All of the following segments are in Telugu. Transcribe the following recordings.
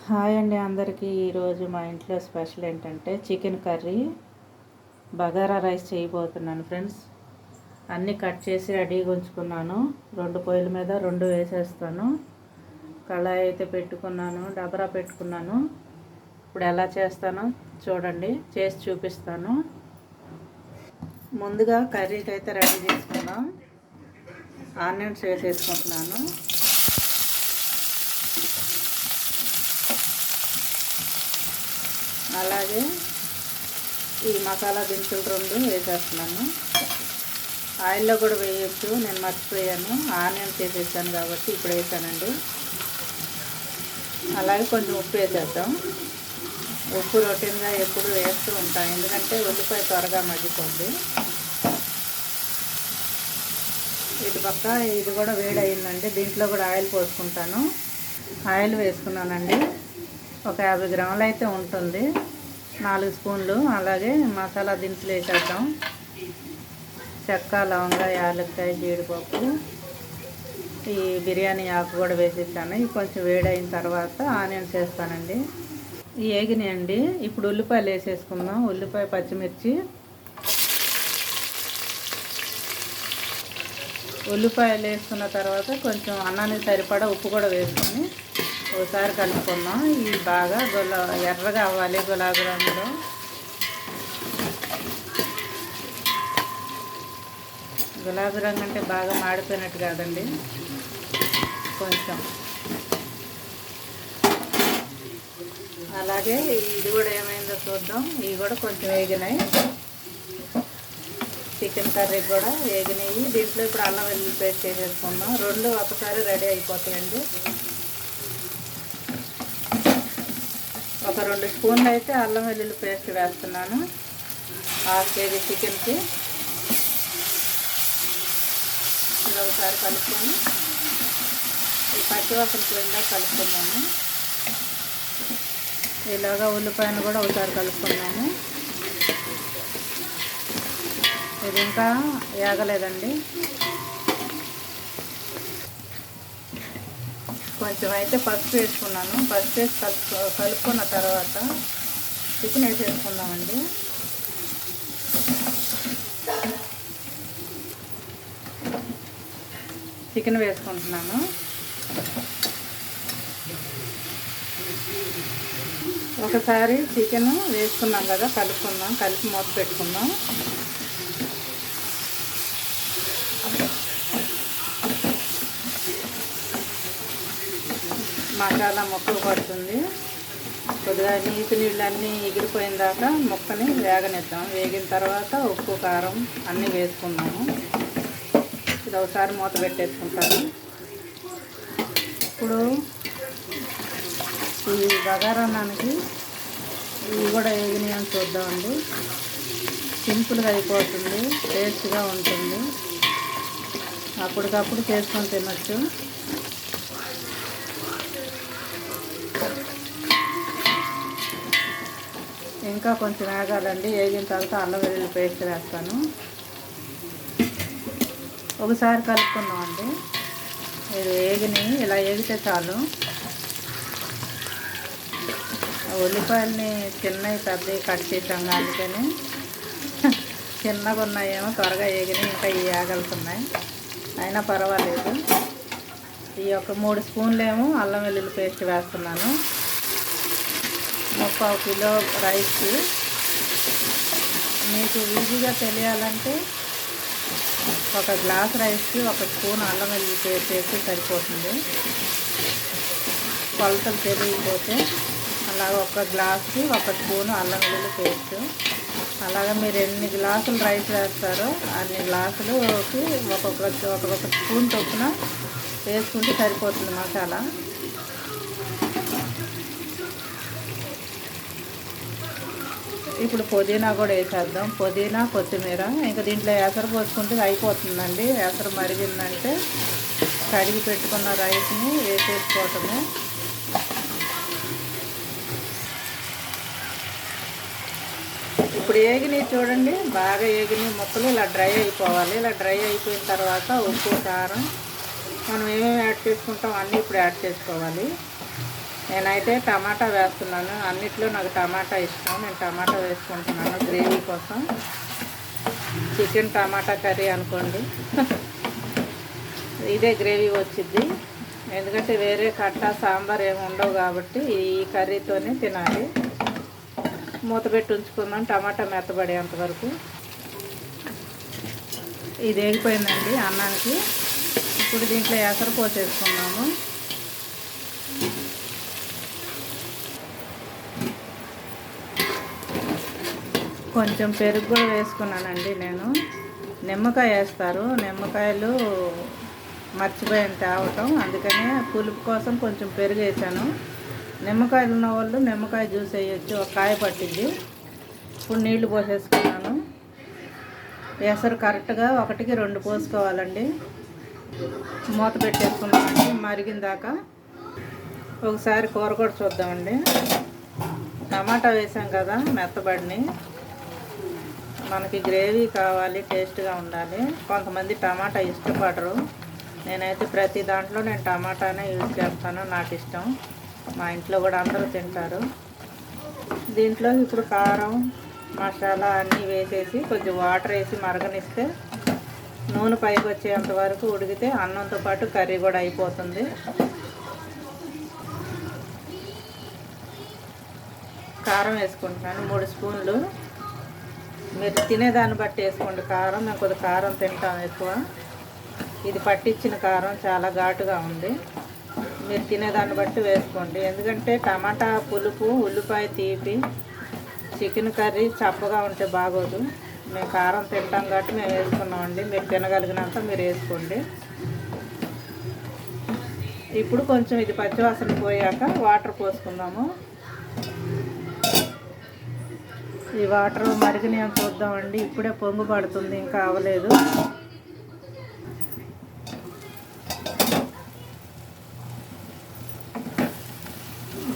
హాయ్ అండి అందరికీ. ఈరోజు మా ఇంట్లో స్పెషల్ ఏంటంటే చికెన్ కర్రీ, బగారా రైస్ చేయబోతున్నాను ఫ్రెండ్స్. అన్నీ కట్ చేసి రెడీగా ఉంచుకున్నాను. 2 పొయ్యిల మీద 2 వేసేస్తాను. కళాయి అయితే పెట్టుకున్నాను, డబరా పెట్టుకున్నాను. ఇప్పుడు ఎలా చేస్తానో చూడండి, చేసి చూపిస్తాను. ముందుగా కర్రీకి అయితే రెడీ చేసుకుందాం. ఆనియన్స్ వేసేసుకుంటున్నాను. అలాగే ఈ మసాలా దినుసులు 2 వేసేస్తున్నాను. ఆయిల్లో కూడా వేయచ్చు, నేను మర్చిపోయాను. ఆనియన్స్ వేసేసాను కాబట్టి ఇప్పుడు వేసానండి. అలాగే కొంచెం ఉప్పు వేసేద్దాం. ఉప్పు రొటీన్గా ఎప్పుడు వేస్తూ ఉంటాను, ఎందుకంటే ఉల్లిపాయ త్వరగా మగ్గిపోద్ది. ఇటు పక్క ఇది కూడా వేడి అయిందండి. దీంట్లో కూడా ఆయిల్ పోసుకుంటాను. ఆయిల్ వేసుకున్నానండి. ఒక 50 గ్రాములు అయితే ఉంటుంది, 4 స్పూన్లు. అలాగే మసాలా దినుసులు వేసేద్దాం. చెక్క, లవంగ, యాలక్కాయ, జీడిపప్పు, ఈ బిర్యానీ ఆకు కూడా వేసేసాను. ఇవి కొంచెం వేడైన తర్వాత ఆనియన్స్ వేస్తానండి. ఈ ఏగినాయండి. ఇప్పుడు ఉల్లిపాయలు వేసేసుకుందాం. ఉల్లిపాయ, పచ్చిమిర్చి. ఉల్లిపాయలు వేసుకున్న తర్వాత కొంచెం అన్నానికి సరిపడా ఉప్పు కూడా వేసుకొని ఒకసారి కలుపుకుందాం. ఇవి బాగా ఎర్రగా అవ్వాలి, గులాబీ రంగులో. గులాబీ రంగు అంటే బాగా మాడిపోయినట్టు కాదండి, కొంచెం. అలాగే ఇది కూడా ఏమైందో చూద్దాం. ఇవి కూడా కొంచెం వేగినాయి. చికెన్ కర్రీ కూడా వేగినాయి. దీంట్లో ఇప్పుడు అల్లం వెల్లుల్లి పేస్ట్ వేసేసుకుందాం. 2 ఒకసారి రెడీ అయిపోతాయండి. ఒక 2 స్పూన్లు అయితే అల్లం వెల్లుల్లి పేస్ట్ వేస్తున్నాను 1/2 కేజీ చికెన్కి. ఇది ఒకసారి కలుపుకొని ఈ పచ్చివాసన పోయిందా కలుపుకున్నాము. ఇలాగా ఉల్లిపాయను కూడా ఒకసారి కలుపుకున్నాము. ఇది ఇంకా వేగలేదండి. కొంచెం అయితే పసుపు వేసుకున్నాను. పసుపు వేసి కలుపుకున్న తర్వాత చికెన్ వేసేసుకున్నామండి. చికెన్ వేసుకుంటున్నాను. ఒకసారి చికెన్ వేసుకున్నాం కదా, కలుపుకుందాం. కలిపి మూత పెట్టుకుందాం. మసాలా ముక్కలు పడుతుంది. కొద్దిగా నీళ్ళన్నీ ఎగిరిపోయిన దాకా ముక్కని వేగనిద్దాం. వేగిన తర్వాత ఉప్పు, కారం అన్నీ వేసుకుందాము. ఇది ఒకసారి మూత పెట్టేసుకుంటాను. ఇప్పుడు ఈ బగారాన్నానికి ఇవి కూడా వేగినాయి అని చూద్దామండి. సింపుల్గా అయిపోతుంది, టేస్ట్గా ఉంటుంది. అప్పటికప్పుడు చేసుకొని తినచ్చు. ఇంకా కొంచెం వేగాలండి. వేగిన తర్వాత అల్లం వెల్లుల్లి పేస్ట్ వేస్తాను. ఒకసారి కలుపుకున్నామండి. ఇది వేగిని ఇలా వేగితే చాలు. ఉల్లిపాయలని చిన్నవి పెద్దవి కట్ చేసాం, అందుకని చిన్నగా ఉన్నాయేమో త్వరగా వేగినాయి, ఇంకా ఇవి వేగలుతున్నాయి. అయినా పర్వాలేదు. ఈ యొక్క 3 స్పూన్లు ఏమో అల్లం వెల్లుల్లి పేస్ట్ వేస్తున్నాను. 3/4 కిలో రైస్కి. మీకు ఈజీగా తెలియాలంటే 1 గ్లాస్ రైస్కి 1 స్పూన్ అల్లం వెల్లుల్లి పేస్ట్ వేస్తే సరిపోతుంది. కొలతలు తెలియకపోతే అలాగ 1 గ్లాస్కి 1 స్పూను అల్లం వెల్లుల్లి పేస్ట్. అలాగే మీరు ఎన్ని గ్లాసులు రైస్ వేస్తారో అన్ని గ్లాసులకి ఒక్కొక్క స్పూన్ చొప్పున వేసుకుంటే సరిపోతుంది మసాలా. ఇప్పుడు పుదీనా కూడా వేసేద్దాం. పుదీనా, కొత్తిమీర. ఇంకా దీంట్లో ఎసరు పోసుకుంటే అయిపోతుందండి. ఎసరు మరిగిందంటే కడిగి పెట్టుకున్న రైస్ని వేసేసుకోవటమే. ఇప్పుడు ఏగినాయి చూడండి, బాగా ఏగినాయి ముక్కలు. ఇలా డ్రై అయిపోవాలి. ఇలా డ్రై అయిపోయిన తర్వాత ఉప్పు, కారం మనం ఏమేమి యాడ్ చేసుకుంటాం అన్నీ ఇప్పుడు యాడ్ చేసుకోవాలి. నేనైతే టమాటా వేస్తున్నాను. అన్నిట్లో నాకు టమాటా ఇష్టం. నేను టమాటా వేసుకుంటున్నాను గ్రేవీ కోసం. చికెన్ టమాటా కర్రీ అనుకోండి. ఇదే గ్రేవీ వచ్చింది. ఎందుకంటే వేరే కట్ట సాంబార్ ఏమి ఉండవు కాబట్టి ఈ కర్రీతోనే తినాలి. మూత పెట్టి ఉంచుకుందాం టమాటా మెత్తబడేంతవరకు. ఇది వేగిపోయిందండి అన్నానికి. ఇప్పుడు దీంట్లో ఎసరు పోసేసుకున్నాము. కొంచెం పెరుగు కూడా వేసుకున్నానండి నేను. నిమ్మకాయ వేస్తారు, నిమ్మకాయలు మర్చిపోయాను తేవటం, అందుకనే పులుపు కోసం కొంచెం పెరుగు వేసాను. నిమ్మకాయలు ఉన్న వాళ్ళు నిమ్మకాయ జ్యూస్ వేయచ్చు, ఒక కాయ పట్టింది. ఇప్పుడు నీళ్లు పోసేసుకున్నాను. ఎసరు కరెక్ట్గా 1కి 2 పోసుకోవాలండి. మూత పెట్టేసుకున్నామండి మరిగిన దాకా. ఒకసారి కూర కూడా చూద్దామండి. టమాటా వేసాం కదా మెత్తబడిని. మనకి గ్రేవీ కావాలి, టేస్ట్గా ఉండాలి. కొంతమంది టమాటా ఇష్టపడరు. నేనైతే ప్రతి దాంట్లో నేను టమాటానే యూజ్ చేస్తాను, నాకు ఇష్టం. మా ఇంట్లో కూడా అందరూ తింటారు. దీంట్లో ఇప్పుడు కారం మసాలా అన్నీ వేసేసి కొంచెం వాటర్ వేసి మరగనిస్తే నూనె పైకి వచ్చేంత వరకు ఉడికితే అన్నంతో పాటు కర్రీ కూడా అయిపోతుంది. కారం వేసుకుంటున్నాను 3 స్పూన్లు. మీరు తినేదాన్ని బట్టి వేసుకోండి కారం. మేము కొద్దిగా కారం తింటాం ఎక్కువ. ఇది పట్టించిన కారం చాలా ఘాటుగా ఉంది. మీరు తినేదాన్ని బట్టి వేసుకోండి. ఎందుకంటే టమాటా పులుపు, ఉల్లిపాయ తీపి, చికెన్ కర్రీ చప్పగా ఉంటే బాగోదు. మేము కారం తింటాం కాబట్టి మేము వేసుకున్నామండి. మీరు తినగలిగినంత మీరు వేసుకోండి. ఇప్పుడు కొంచెం ఇది పచ్చివాసన పోయాక వాటర్ పోసుకుందాము. ఈ వాటర్ మరిగిన చూద్దామండి. ఇప్పుడే పొంగు పడుతుంది, ఇంకా అవ్వలేదు.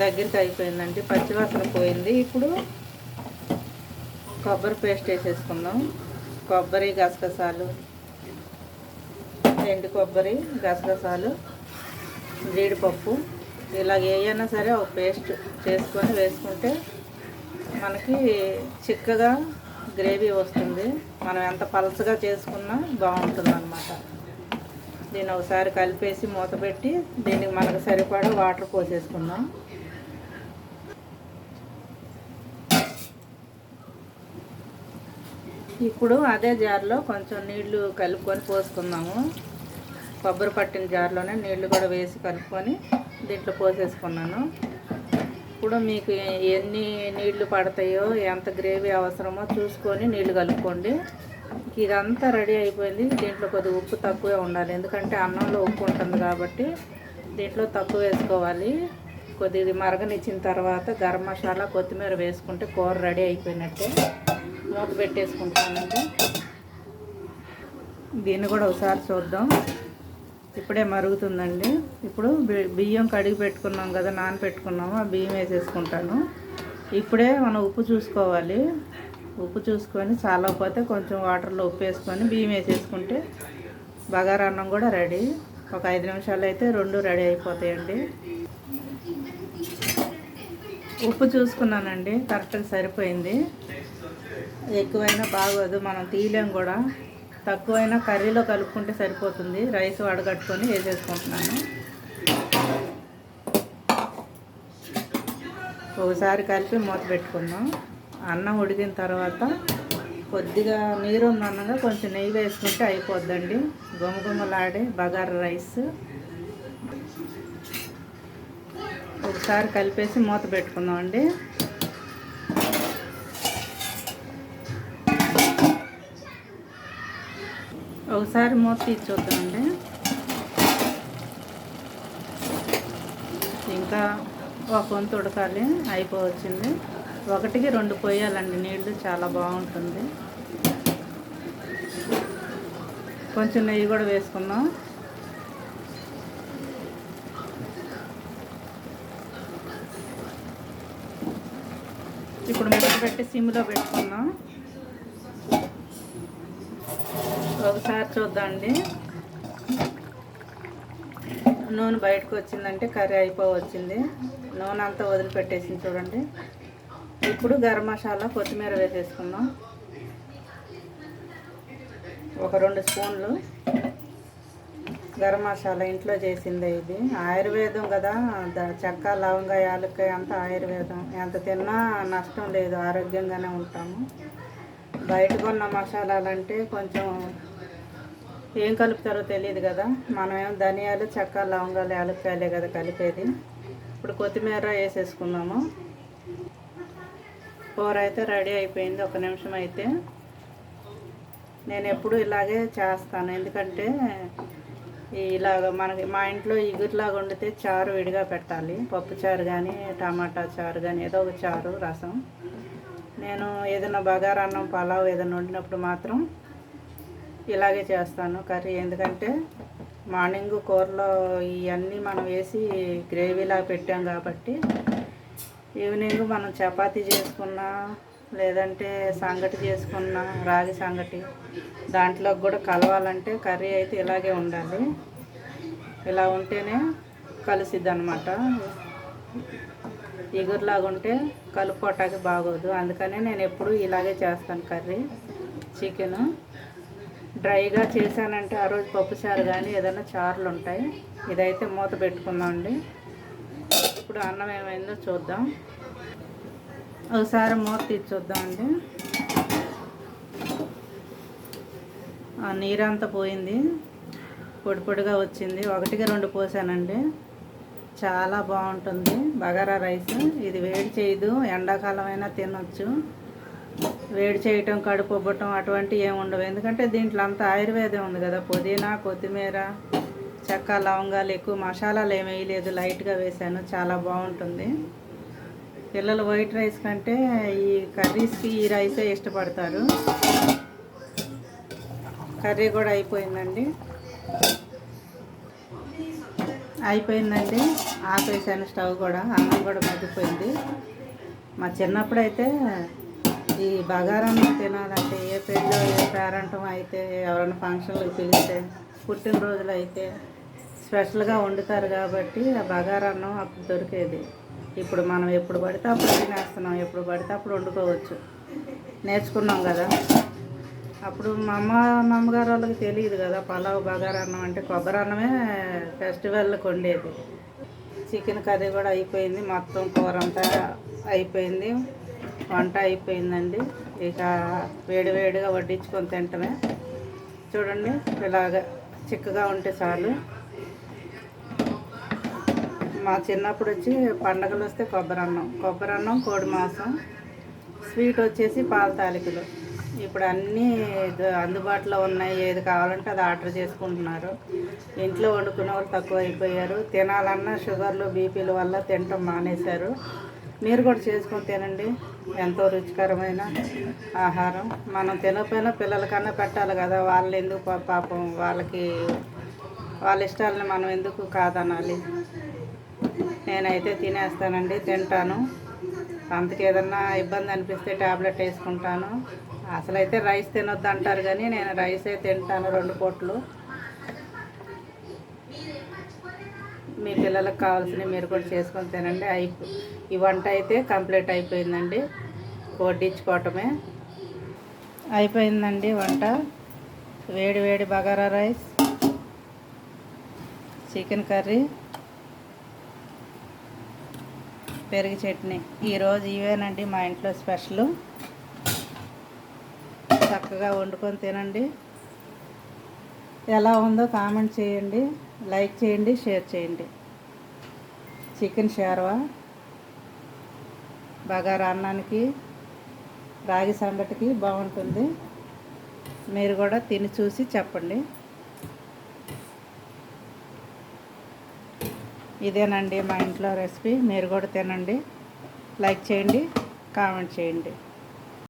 దగ్గరికి అయిపోయిందండి, పచ్చివాసన పోయింది. ఇప్పుడు కొబ్బరి పేస్ట్ వేసేసుకుందాం. కొబ్బరి, గసగసాలు, ఎండు కొబ్బరి, గసగసాలు, జీడిపప్పు, ఇలాగ ఏమైనా సరే ఒక పేస్ట్ చేసుకొని వేసుకుంటే మనకి చిక్కగా గ్రేవీ వస్తుంది. మనం ఎంత పలచగా చేసుకున్నా బాగుంటుంది అన్నమాట. దీన్ని ఒకసారి కలిపేసి మూత పెట్టి దీనికి మనకు సరిపడా వాటర్ పోసేసుకుందాం. ఇప్పుడు అదే జార్లో కొంచెం నీళ్లు కలుపుకొని పోసుకుందాము. కొబ్బరి పట్టిన జార్లోనే నీళ్లు కూడా వేసి కలుపుకొని దీంట్లో పోసేసుకున్నాను. ఇప్పుడు మీకు ఎన్ని నీళ్లు పడతాయో, ఎంత గ్రేవీ అవసరమో చూసుకొని నీళ్లు కలుపుకోండి. ఇదంతా రెడీ అయిపోయింది. దీంట్లో కొద్దిగా ఉప్పు తక్కువే ఉండాలి, ఎందుకంటే అన్నంలో ఉప్పు ఉంటుంది కాబట్టి దీంట్లో తక్కువ వేసుకోవాలి. కొద్దిగా మరగనిచ్చిన తర్వాత గరం మసాలా, కొత్తిమీర వేసుకుంటే కూర రెడీ అయిపోయినట్టే. మూత పెట్టేసుకుంటానండి. దీన్ని కూడా ఒకసారి చూద్దాం. ఇప్పుడే మరుగుతుందండి. ఇప్పుడు బియ్యం కడిగి పెట్టుకున్నాం కదా, నానబెట్టుకున్నాము, ఆ బియ్యం వేసేసుకుంటాను. ఇప్పుడే మనం ఉప్పు చూసుకోవాలి. ఉప్పు చూసుకొని చాలకపోతే కొంచెం వాటర్లో ఉప్పు వేసుకొని బియ్యం వేసేసుకుంటే బగారా అన్నం కూడా రెడీ. ఒక 5 నిమిషాలు అయితే 2 రెడీ అయిపోతాయండి. ఉప్పు చూసుకున్నానండి, కరెక్ట్గా సరిపోయింది. ఎక్కువైనా బాగోదు, మనం తీయలేం కూడా. తక్కువైనా కర్రీలో కలుపుకుంటే సరిపోతుంది. రైస్ వడగట్టుకొని వేసేసుకుంటున్నాను. ఒకసారి కలిపి మూత పెట్టుకుందాం. అన్నం ఉడికిన తర్వాత కొద్దిగా నీరు ఉందన్నగా కొంచెం నెయ్యి వేసుకుంటే అయిపోద్దండి. గుమగుమలాడే బగారా రైస్. ఒకసారి కలిపేసి మూత పెట్టుకుందాం అండి. ఒకసారి మూత తీసి చూద్దామండి. ఇంకా ఒక వంతు ఉడకాలి, అయిపోవచ్చింది. 1కి 2 పోయాలండి నీళ్ళు, చాలా బాగుంటుంది. కొంచెం నెయ్యి కూడా వేసుకుందాం. ఇప్పుడు మూత పెట్టి సిమ్లో పెట్టుకుందాం. ఒకసారి చూద్దామండి. నూనె బయటకు వచ్చిందంటే కర్రీ అయిపోవచ్చింది. నూనె అంతా వదిలిపెట్టేసింది చూడండి. ఇప్పుడు గరం మసాలా కొత్తిమీర వేసేసుకుందాం. ఒక 2 స్పూన్లు గరం మసాలా ఇంట్లో చేసిందే. ఇది ఆయుర్వేదం కదా, చెక్క లవంగ యాలక్కాయ అంతా ఆయుర్వేదం. ఎంత తిన్నా నష్టం లేదు, ఆరోగ్యంగానే ఉంటాము. బయట కొన్న మసాలాలంటే కొంచెం ఏం కలుపుతారో తెలియదు కదా. మనమేమో ధనియాలు చెక్క లవంగాలు యాలక్కాయలే కదా కలిపేది. ఇప్పుడు కొత్తిమీర వేసేసుకుందాము. కూర అయితే రెడీ అయిపోయింది. 1 నిమిషం అయితే. నేను ఎప్పుడు ఇలాగే చేస్తాను, ఎందుకంటే ఇలాగ మనకి మా ఇంట్లో ఇగురులాగా వండితే చారు విడిగా పెట్టాలి. పప్పు చారు కానీ టమాటా చారు కానీ ఏదో ఒక చారు రసం. నేను ఏదైనా బగారా అన్నం పలావ్ ఏదైనా వండినప్పుడు మాత్రం ఇలాగే చేస్తాను కర్రీ. ఎందుకంటే మార్నింగ్ కూరలో ఇవన్నీ మనం వేసి గ్రేవీలా పెట్టాం కాబట్టి ఈవినింగ్ మనం చపాతీ చేసుకున్నా లేదంటే సంగటి చేసుకున్నా, రాగి సంగటి దాంట్లో కూడా కలవాలంటే కర్రీ అయితే ఇలాగే ఉండాలి. ఇలా ఉంటేనే కలిసిద్ది అన్నమాట. ఇగురులాగా ఉంటే కలుపుకోవటానికి బాగోదు. అందుకనే నేను ఎప్పుడు ఇలాగే చేస్తాను కర్రీ. చికెను డ్రైగా చేశానంటే ఆ రోజు పప్పుచారు కానీ ఏదైనా చారులు ఉంటాయి. ఇదైతే మూత పెట్టుకుందామండి. ఇప్పుడు అన్నం ఏమైందో చూద్దాం. ఒకసారి మూత తీసి చూద్దామండి. నీరంతా పోయింది, పొడి పొడిగా వచ్చింది. 1కి 2 పోసానండి. చాలా బాగుంటుంది బగారా రైస్. ఇది వేడి చేయదు, ఎండాకాలం అయినా తినొచ్చు. వేడి చేయటం, కడుపు ఉబ్బటం అటువంటివి ఏమి ఉండవు. ఎందుకంటే దీంట్లో అంతా ఆయుర్వేదం ఉంది కదా. పుదీనా, కొత్తిమీర, చెక్క లవంగాలు, ఎక్కువ మసాలాలు ఏమి వేయలేదు, లైట్గా వేసాను. చాలా బాగుంటుంది. పిల్లలు వైట్ రైస్ కంటే ఈ కర్రీస్కి ఈ రైసే ఇష్టపడతారు. కర్రీ కూడా అయిపోయిందండి. ఆపేసాను స్టవ్ కూడా. అన్నం కూడా మగ్గిపోయింది. మా చిన్నప్పుడైతే ఈ బగారన్నం తినాలంటే ఏ పెళ్ళో ఏ పేరంటం అయితే ఎవరైనా ఫంక్షన్లకు పిలిస్తే, పుట్టినరోజులు అయితే స్పెషల్గా వండుతారు కాబట్టి ఆ బగారన్నం అప్పుడు దొరికేది. ఇప్పుడు మనం ఎప్పుడు పడితే అప్పుడు తినేస్తున్నాం, ఎప్పుడు పడితే అప్పుడు వండుకోవచ్చు. నేర్చుకున్నాం కదా. అప్పుడు మా అమ్మగారు వాళ్ళకి తెలియదు కదా పలావ్ బగారన్నం అంటే. కొబ్బరి అన్నమే ఫెస్టివల్కి వండేది. చికెన్ కర్రీ కూడా అయిపోయింది. మొత్తం కూర అంతా అయిపోయింది. వంట అయిపోయిందండి. ఇక వేడివేడిగా వడ్డించుకొని తింటమే. చూడండి, ఇలాగ చిక్కగా ఉంటే చాలు. మా చిన్నప్పుడు వచ్చి పండగలు వస్తే కొబ్బరన్నం, కోడి మాంసం, స్వీట్ వచ్చేసి పాల తాలికలు. ఇప్పుడు అన్నీ అందుబాటులో ఉన్నాయి. ఏది కావాలంటే అది ఆర్డర్ చేసుకుంటున్నారు. ఇంట్లో వండుకునే వాళ్ళు తక్కువ అయిపోయారు. తినాలన్నా షుగర్లు, బీపీల వల్ల తినటం మానేశారు. మీరు కూడా చేసుకొని తినండి. ఎంతో రుచికరమైన ఆహారం. మనం తినకపోయినా పిల్లలకన్నా పెట్టాలి కదా. వాళ్ళు ఎందుకు పాపం, వాళ్ళ ఇష్టాలని మనం ఎందుకు కాదనాలి. నేనైతే తినేస్తానండి, తింటాను. అంతకు ఏదన్నా ఇబ్బంది అనిపిస్తే ట్యాబ్లెట్ వేసుకుంటాను. అసలైతే రైస్ తినొద్దు అంటారు కానీ నేను రైసే తింటాను 2 పూటలు. మీ పిల్లలకు కావాల్సినవి మీరు కూడా చేసుకొని తినండి. ఈ వంట అయితే కంప్లీట్ అయిపోయిందండి. వడ్డించుకోవటమే అయిపోయిందండి వంట. వేడి వేడి బగారా రైస్, చికెన్ కర్రీ, పెరుగు చట్నీ. ఈరోజు ఇవేనండి మా ఇంట్లో స్పెషల్. చక్కగా వండుకొని తినండి. ఎలా ఉందో కామెంట్ చేయండి, లైక్ చేయండి, షేర్ చేయండి. చికెన్ షార్వా బగారా అన్నానికి, రాగి సంగటికి బాగుంటుంది. మీరు కూడా తిని చూసి చెప్పండి. ఇదేనండి మా ఇంట్లో రెసిపీ. మీరు కూడా తినండి, లైక్ చేయండి, కామెంట్ చేయండి.